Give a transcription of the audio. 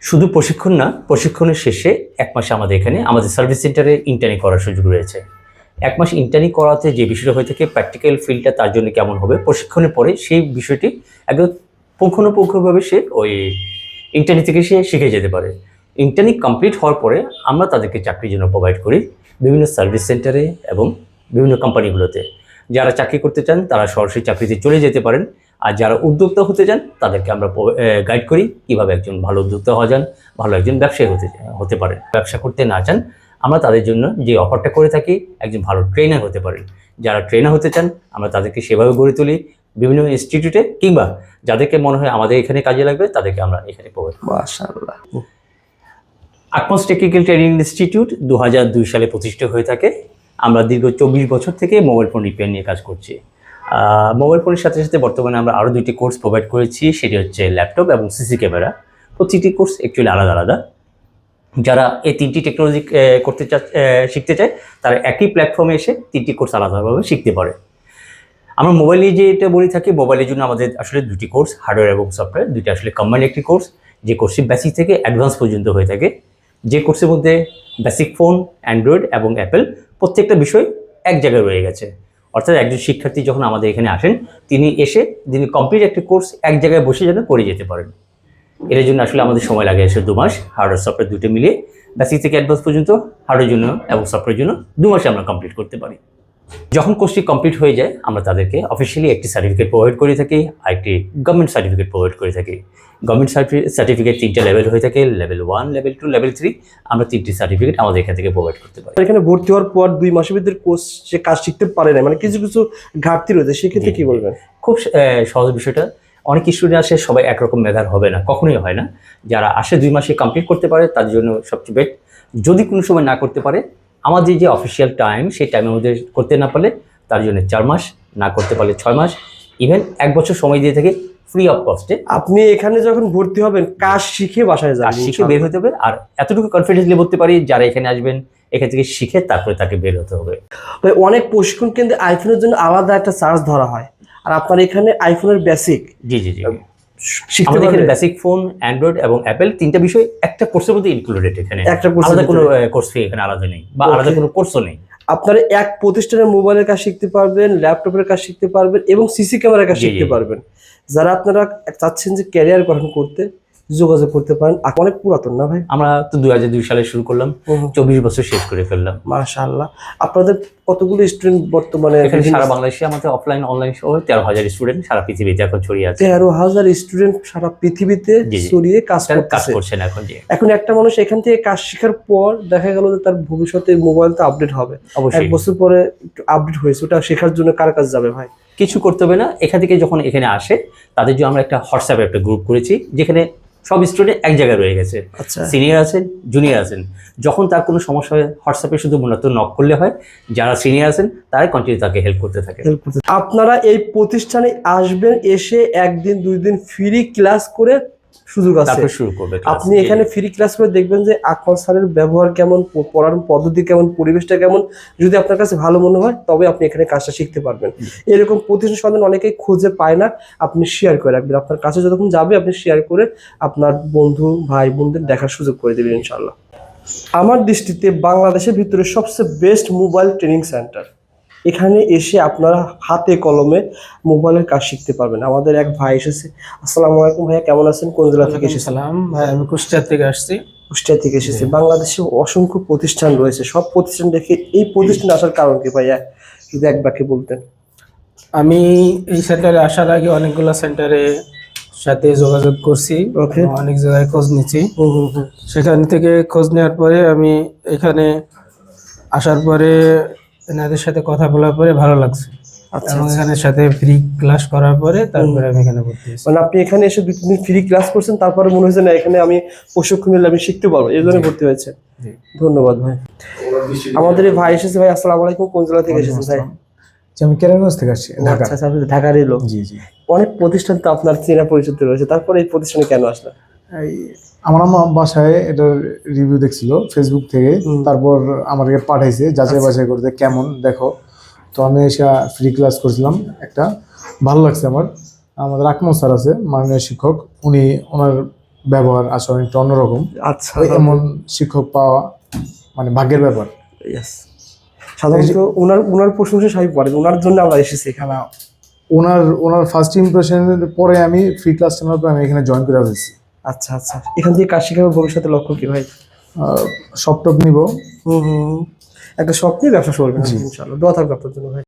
শুধু প্রশিক্ষণ না, প্রশিক্ষণের শেষে ১ মাস আমাদের এখানে আমাদের সার্ভিস সেন্টারে ইন্টার্নি করার সুযোগ রয়েছে। ১ মাস ইন্টার্নি করাতে যে বিষয়টা হয়ে থাকে প্র্যাকটিক্যাল ফিল্ডটা তার জন্য কেমন হবে, প্রশিক্ষণের পরে সেই বিষয়টি একদম পুঙ্খানুপুঙ্খভাবে সে ওই ইন্টার্নি থেকে সে শিখে যেতে পারে। ইন্টার্নি কমপ্লিট হওয়ার পরে আমরা তাদেরকে চাকরির জন্য প্রোভাইড করি বিভিন্ন সার্ভিস সেন্টারে এবং বিভিন্ন কোম্পানিগুলোতে। যারা চাকরি করতে চান তারা সরাসরি চাকরিতে চলে যেতে পারেন, আর যারা উদ্যোক্তা হতে চান তাদেরকে আমরা গাইড করি কীভাবে একজন ভালো উদ্যোক্তা হওয়া যান, ভালো একজন ব্যবসায়ী হতে পারেন। ব্যবসা করতে না চান, আমরা তাদের জন্য যে অফারটা করে থাকি একজন ভালো ট্রেনার হতে পারেন। যারা ট্রেনার হতে চান আমরা তাদেরকে সেভাবে গড়ে তুলি বিভিন্ন ইনস্টিটিউটে, কিংবা যাদেরকে মনে হয় আমাদের এখানে কাজে লাগবে তাদেরকে আমরা এখানে প্রোভাইড করি। মাশাআল্লাহ। আকমস টেকনিক্যাল ট্রেনিং ইনস্টিটিউট ২০০২ সালে প্রতিষ্ঠিত হয়ে থাকে। আমরা দীর্ঘ ২৪ বছর থেকে মোবাইল ফোন রিপেয়ার নিয়ে কাজ করছি। মোবাইল ফোনের সাথে সাথে বর্তমানে আমরা আরও ২টি কোর্স প্রোভাইড করেছি, সেটি হচ্ছে ল্যাপটপ এবং সিসি ক্যামেরা। প্রতিটি কোর্স অ্যাকচুয়ালি আলাদা আলাদা। যারা এই ৩টি টেকনোলজি শিখতে চায় তারা একই প্ল্যাটফর্মে এসে ৩টি কোর্স আলাদাভাবে শিখতে পারে। আমরা মোবাইলে যেটা বলে থাকি, মোবাইলের জন্য আমাদের আসলে ২টি কোর্স, হার্ডওয়্যার এবং সফটওয়্যার, ২টি আসলে কম্বাইন্ড একটি কোর্স, যে কোর্সটি বেসিক থেকে অ্যাডভান্স পর্যন্ত হয়ে থাকে। যে কোর্সের মধ্যে বেসিক ফোন, অ্যান্ড্রয়েড এবং অ্যাপেল প্রত্যেকটা বিষয় এক জায়গায় রয়ে গেছে। অর্থাৎ একজন শিক্ষার্থী যখন আমাদের এখানে আসেন তিনি কমপ্লিট একটা কোর্স এক জায়গায় বসে যেন করে যেতে পারেন। এর জন্য আসলে আমাদের সময় লাগে আসলে ২ মাস। হার্ডওয়্যার সফটওয়্যার দুটো মিলিয়ে বেসিক থেকে অ্যাডভান্স পর্যন্ত হার্ডওয়্যার জন্য এবং সফটওয়্যারের জন্য ২ মাসে আমরা কমপ্লিট করতে পারি। যখন কোর্সটি কমপ্লিট হয়ে যায় আমরা তাদেরকে অফিসিয়ালি একটি সার্টিফিকেট প্রোভাইড করে থাকি, আরেকটি গভর্নমেন্ট সার্টিফিকেট প্রোভাইড করে থাকি। গভর্নমেন্ট সার্টিফিকেট ৩টা লেভেল হয়ে থাকে, লেভেল 1, লেভেল 2, লেভেল 3। আমরা ৩টি সার্টিফিকেট আমাদের এখান থেকে প্রোভাইড করতে পারি। এখানে ভর্তি হওয়ার পর 2 মাসের ভিতরে কোর্স সে কাজ শিখতে পারে না, মানে কিছু কিছু ঘাটতি রয়েছে, সেক্ষেত্রে কি বলবেন? খুব সহজ বিষয়টা। অনেক স্টুডেন্ট আসে, সবাই একরকম মেধার হবে না, কখনোই হয় না। যারা আসে 2 মাসে কমপ্লিট করতে পারে তাদের জন্য সবচেয়ে বেস্ট। যদি কোনো সময় না করতে পারে, আমাদের যে অফিসিয়াল টাইম সেই টাইমের মধ্যে করতে না পারলে তার জন্য 4 মাস, না করতে পারলে 6 মাস, ইভেন 1 বছর সময় দিয়ে থাকে ফ্রি অফ কস্টে। আপনি এখানে যখন ভর্তি হবেন কাজ শিখে বাসায় যাবেন, শিখে বের হতে হবে। আর এতটুকু কনফিডেন্সলি বলতে পারি যারা এখানে আসবেন এখান থেকে শিখে তারপরে তাকে বের হতে হবে। ভাই অনেক প্রশিক্ষণ কেন্দ্রে আইফোনের জন্য আলাদা একটা চার্জ ধরা হয়, আর আপনার এখানে আইফোনের বেসিক জি শিখতে আমাদের এখানে পারবেন। বেসিক ফোন, অ্যান্ড্রয়েড এবং অ্যাপেল 3টা বিষয় একটা কোর্সের মধ্যে ইনক্লুডেড। এখানে একটা আলাদা কোনো কোর্স ফি এখানে আলাদা নেই, বা আলাদা কোনো কোর্সও নেই। আপনারা এক প্রতিষ্ঠানের মোবাইলের কাজ শিখতে পারবেন, ল্যাপটপের কাজ শিখতে পারবেন এবং সিসি ক্যামেরার কাজ শিখতে পারবেন। যারা আপনারা চাচ্ছেন যে ক্যারিয়ার গঠন করতে, যোগাযোগ করতে পারেন। অনেক পুরাতন না ভাই? আমরা তো 2002 সালে শুরু করলাম, 24 বছর শেষ করে ফেললাম। মাশাআল্লাহ। আপনাদের কতগুলো স্টুডেন্ট বর্তমানে? এখানে সারা বাংলাদেশে আমাদের অফলাইন অনলাইন সহ 13,000 স্টুডেন্ট সারা পৃথিবীতে এখন ছড়িয়ে আছে। 13,000 স্টুডেন্ট সারা পৃথিবীতে ছড়িয়ে কাজ করছেন এখন। এখন একটা মানুষ এখান থেকে কাজ শেখার পর দেখা গেল যে তার ভবিষ্যতে মোবাইলটা আপডেট হবে, 1 বছর পরে একটু আপডেট হয়েছে, ওটা শেখার জন্য কার কাছে যাবে ভাই? কিছু করতে হবে না। এখান থেকে যখন এখানে আসে তাদের জন্য আমরা একটা হোয়াটসঅ্যাপে একটা গ্রুপ করেছি, যেখানে সব স্টুডেন্ট এক জায়গায় রয়ে গেছে। সিনিয়র আছেন, জুনিয়র আছেন। যখন তার কোনো সমস্যা হয় হোয়াটসঅ্যাপে শুধু মূলত নক করলে হয়, যারা সিনিয়র আছেন তারাই কন্টিনিউ তাকে হেল্প করতে থাকে। আপনারা এই প্রতিষ্ঠানে আসবেন, এসে 1 দিন 2 দিন ফ্রি ক্লাস করে সুযোগ আছে, তারপর শুরু করবে। আপনি এখানে ফ্রি ক্লাস করে দেখবেন যে আকমল স্যারের ব্যবহার কেমন, পড়ার পদ্ধতি কেমন, পরিবেশটা কেমন। যদি আপনার কাছে ভালো মনে হয় তবে আপনি এখানে কাজটা শিখতে পারবেন। এরকম প্রতিষ্ঠান সাধারণ অনেকেই খুঁজে পায় না, আপনি শেয়ার করে রাখবেন। আপনার কাছে যতক্ষণ যাবে আপনি শেয়ার করে আপনার বন্ধু ভাই বোনদের দেখার সুযোগ করে দেবেন ইনশাআল্লাহ। আমার দৃষ্টিতে বাংলাদেশের ভিতরে সবচেয়ে বেস্ট মোবাইল ট্রেনিং সেন্টার। এখানে এসে আপনারা হাতে কলমে মোবাইলের কাজ শিখতে পারবেন। আমাদের এক ভাই এসেছে। আসসালামু আলাইকুম ভাইয়া, কেমন আছেন? কোন জেলা থেকে এসেছেন? ভাই আমি কুষ্টিয়া থেকে আসছি। কুষ্টিয়া থেকে এসেছি। বাংলাদেশে অসংখ্য প্রতিষ্ঠান রয়েছে, সব প্রতিষ্ঠান দেখে এই প্রতিষ্ঠানে আসার কারণ কি ভাইয়া, যদি এক বাক্যে বলতেন? আমি এই সেন্টারে আসার আগে অনেকগুলো সেন্টারে সাথে যোগাযোগ করছি, অনেক জায়গায় খোঁজ নিচ্ছি। সেখান থেকে খোঁজ নেওয়ার পরে আমি এখানে আসার পরে এনাদের সাথে কথা বলার পরে ভালো লাগছে। এবং এখানে সাথে ফ্রি ক্লাস করার পরে তারপরে আমি এখানে ভর্তি হয়েছি। মানে আপনি এখানে এসে 2-3 দিন ফ্রি ক্লাস করছেন, তারপরে মনে হয়েছে না এখানে আমি প্রশিক্ষণ নিলে আমি শিখতে পারবো, এই জন্য ভর্তি হয়েছে। ধন্যবাদ ভাই। আমাদের এই ভাই এসেছে। ভাই আসসালামু আলাইকুম, কোন জেলা থেকে এসেছেন ভাই? আমি কেরানীগঞ্জ থেকে আসছি, ঢাকা। আচ্ছা, আপনি ঢাকারই লোক? জি। অনেক প্রতিষ্ঠান তো আপনার চেনা পরিচিত রয়েছে, তারপরে এই প্রতিষ্ঠানে কেন আসলেন? আমার বাসায় এটার রিভিউ দেখছিল ফেসবুক থেকে, তারপর আমাকে পাঠাইছে যাচাই বাছাই করতে কেমন দেখো। তো আমি এসে ফ্রি ক্লাস করছিলাম, একটা ভালো লাগছে আমার। আমাদের আকমল স্যার আছে, মাননীয় শিক্ষক, উনি ওনার ব্যবহার আচরণ একটু অন্যরকম। আচ্ছা, ওই এমন শিক্ষক পাওয়া মানে ভাগ্যের ব্যাপার। ইয়েস। সাধারণত ওনার প্রশংসা সবাই করেন, ওনার জন্য আমরা এসেছি এখানে। ওনার ফার্স্ট ইমপ্রেশনের পরে আমি ফ্রি ক্লাস নেওয়ার পর আমি এখানে জয়েন করে ফেলছি। আচ্ছা আচ্ছা, এখান থেকে কাজ শিখাবে ভবিষ্যতে লক্ষ্য কি ভাই? সফটটপ নিব। একটা স্বপ্নে ব্যবসা শুরু করবেন ইনশাআল্লাহ। দোয়া থাকবে আপনার জন্য ভাই।